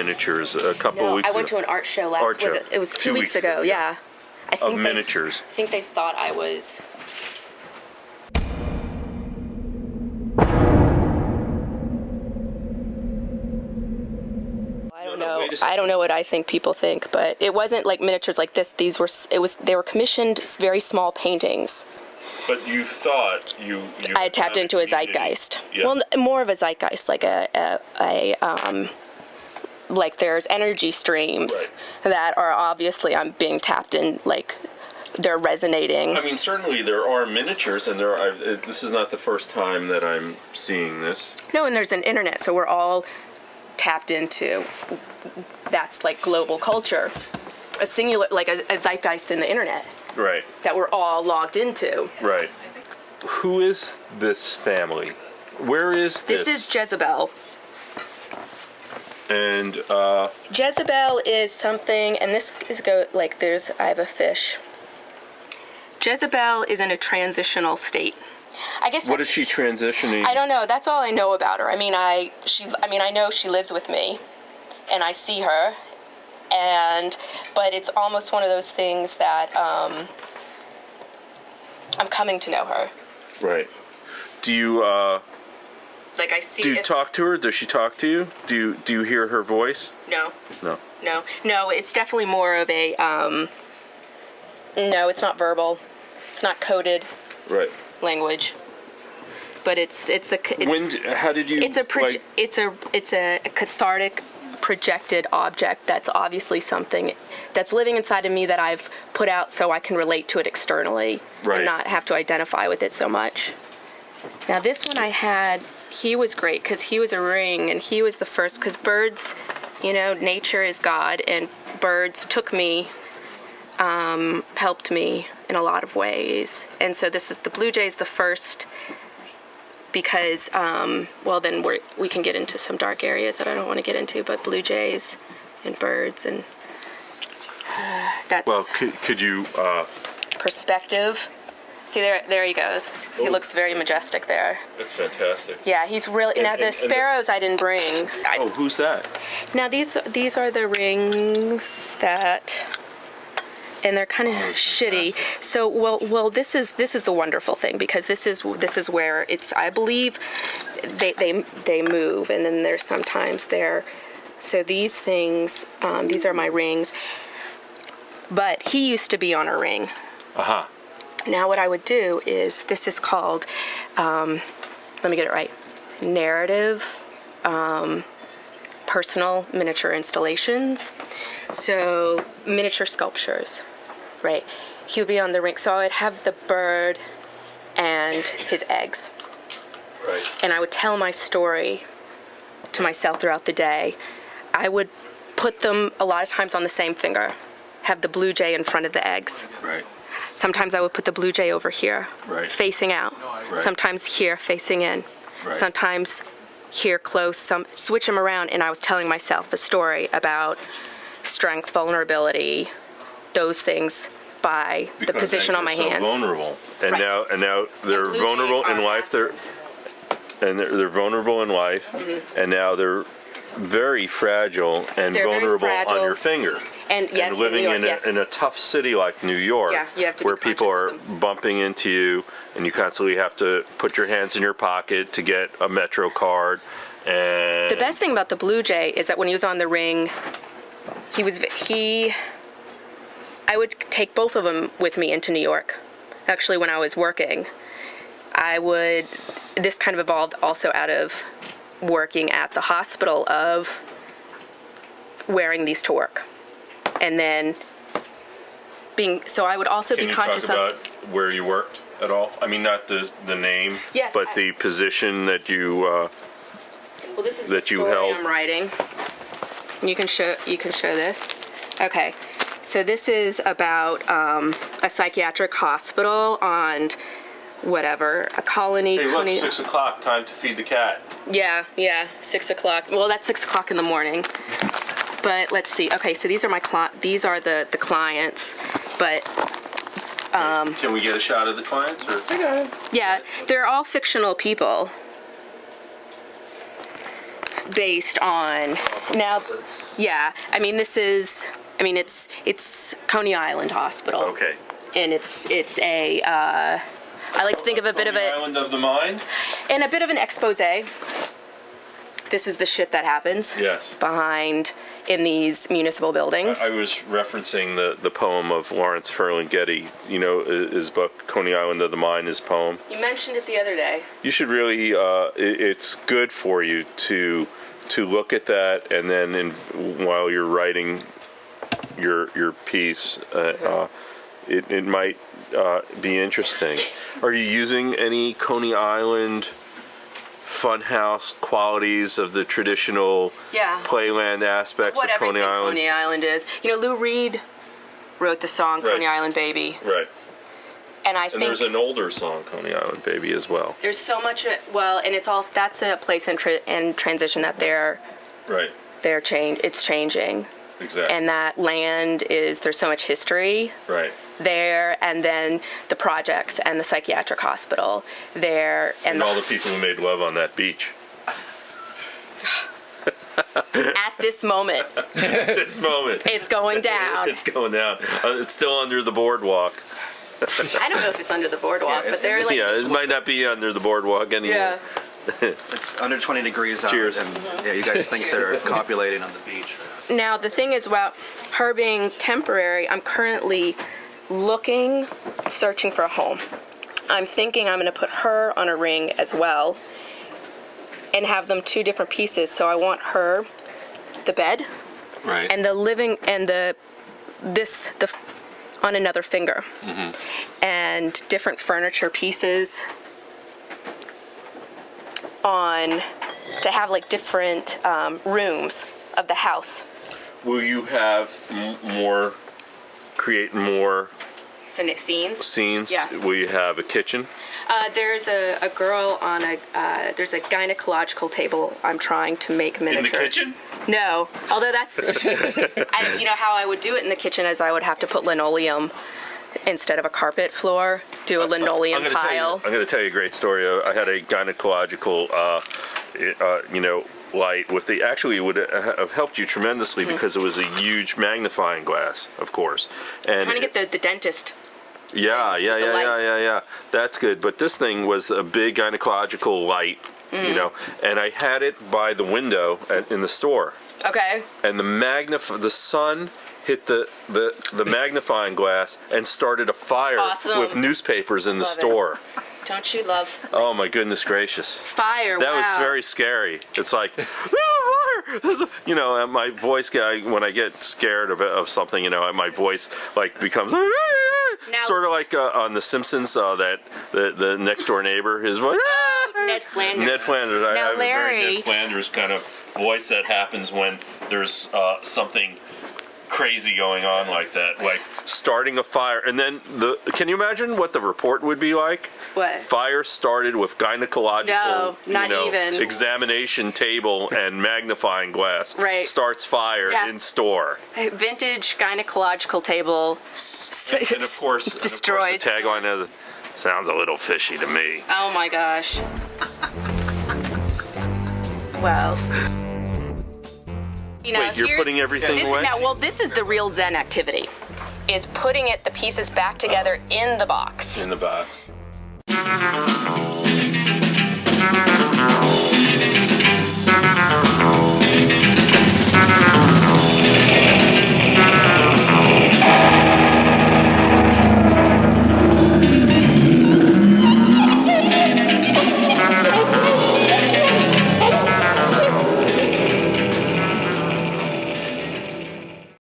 miniatures a couple No, weeks I ago. went to an art show last. Art show. It was 2 weeks ago. Yeah. I think Of miniatures. I think they thought I was. I don't know what I think people think, but it wasn't like miniatures like this. They were commissioned very small paintings. But you thought you I had tapped into a zeitgeist. Yeah. Well, more of a zeitgeist, like like there's energy streams that are obviously I'm being tapped in, like they're resonating. I mean, certainly there are miniatures, and this is not the first time that I'm seeing this. No, and there's an internet, so we're all tapped into. That's like global culture, a singular, like a zeitgeist in the internet. Right. That we're all logged into. Right. Who is this family? Where is this? This is Jezebel. And Jezebel is something, and this is I have a fish. Jezebel is in a transitional state. I guess. What is she transitioning? I don't know. That's all I know about her. I mean, I know she lives with me, and I see her, but it's almost one of those things that I'm coming to know her. Right. Do you like I see? Do you talk to her? Does she talk to you? Do you hear her voice? No. No. No. It's definitely more of a. No, it's not verbal. It's not coded. Right. Language. But how did you? It's a cathartic, projected object that's obviously something that's living inside of me that I've put out so I can relate to it externally and not have to identify with it so much. Now this one I had, he was great because he was a ring and he was the first, because birds, nature is God, and birds took me, helped me in a lot of ways. And so this is the blue jay is the first, because then we can get into some dark areas that I don't want to get into, but blue jays and birds and that's. Well, could you perspective? See, there he goes. He looks very majestic there. That's fantastic. Yeah, he's really. Now the sparrows I didn't bring. Who's that? Now these are the rings that. And they're kind of shitty. Fantastic. So well, this is the wonderful thing, because this is where it's. I believe they move, and then there's sometimes there. So these things, these are my rings. But he used to be on a ring. Uh-huh. Now what I would do is, this is called, let me get it right, narrative. Personal miniature installations, so miniature sculptures, right? He would be on the ring, so I would have the bird and his eggs, right? And I would tell my story to myself throughout the day. I would put them a lot of times on the same finger, have the blue jay in front of the eggs. Right. Sometimes I would put the blue jay over here, right, facing out. Right. Sometimes here, facing in. Right. Sometimes here close, switch them around, and I was telling myself a story about strength, vulnerability, those things by the position on my hands. Vulnerable, and right. now they're vulnerable in life. They're vulnerable in life, and now they're very fragile and vulnerable on your finger. And yes, and living in New York, in a tough city like New York, you have to where people are bumping into you, and you constantly have to put your hands in your pocket to get a Metro card. And the best thing about the blue jay is that when he was on the ring, I would take both of them with me into New York. Actually, when I was working, this kind of evolved also out of working at the hospital, of wearing these to work. And then so I would also be conscious of. Can you talk about where you worked at all? I mean, not the name, yes, but the position that you well, this is that the you story held. I'm writing. You can show this. Okay, so this is about a psychiatric hospital on whatever, a colony. Hey, look, 6 o'clock. Time to feed the cat. Yeah, 6 o'clock. Well, that's 6 o'clock in the morning. But let's see. Okay, so these are the clients, but can we get a shot of the clients? Or? Yeah, they're all fictional people. based on now. Yeah, I mean it's Coney Island Hospital. Okay. And it's a I like to think of a bit of a Island of the mind. and a bit of an expose. This is the shit that happens. Yes. Behind in these municipal buildings. I was referencing the poem of Lawrence Ferlinghetti. You know, his book "Coney Island of the Mind," his poem. You mentioned it the other day. You should really. It's good for you to look at that, and then while you're writing your piece, it might be interesting. Are you using any Coney Island funhouse qualities of the traditional playland aspects of Coney Island? Coney Island is. You know, Lou Reed wrote the song Coney Island Baby. Right. And I think there's an older song, Coney Island Baby, as well. There's so much, and that's a place in transition that it's changing. Exactly. And that land there's so much history. Right. There, and then the projects and the psychiatric hospital there, and all the people who made love on that beach. At this moment. It's going down. It's going down. It's still under the boardwalk. I don't know if it's under the boardwalk, but they're like. Yeah, it might not be under the boardwalk anymore. Yeah. It's under 20 degrees out. Cheers. And you guys think they're copulating on the beach. Now, the thing is about her being temporary, I'm currently searching for a home. I'm thinking I'm going to put her on a ring as well and have them two different pieces. So I want her, the bed, right, and the living, and the on another finger, and different furniture pieces to have like different rooms of the house. Will you have create more scenes? Yeah. Will you have a kitchen? There's a girl on there's a gynecological table I'm trying to make miniature. In the kitchen? No, although that's, how I would do it in the kitchen is I would have to put linoleum instead of a carpet floor, do a linoleum tile. I'm going to tell you a great story. I had a gynecological, light with actually it would have helped you tremendously because it was a huge magnifying glass, of course. And trying to get the dentist. Yeah. That's good. But this thing was a big gynecological light, and I had it by the window in the store. Okay. And the sun hit the magnifying glass and started a fire with newspapers in the store. Don't you love? Oh my goodness gracious! Fire! That was very scary. It's like, fire! My voice when I get scared of something, my voice like becomes sort of like on The Simpsons. That the next door neighbor, his voice. Ned Flanders. Ned Flanders. I have Larry. a very Ned Flanders kind of voice that happens when there's something crazy going on like that, like starting a fire, and then can you imagine what the report would be like? What? Fire started with gynecological, examination table and magnifying glass. Right. Starts fire in store. Vintage gynecological table. And of course, destroyed. The tagline is, "Sounds a little fishy to me." Oh my gosh. Well. Wait, you're putting everything away? This is the real Zen activity, is putting the pieces back together in the box. In the box.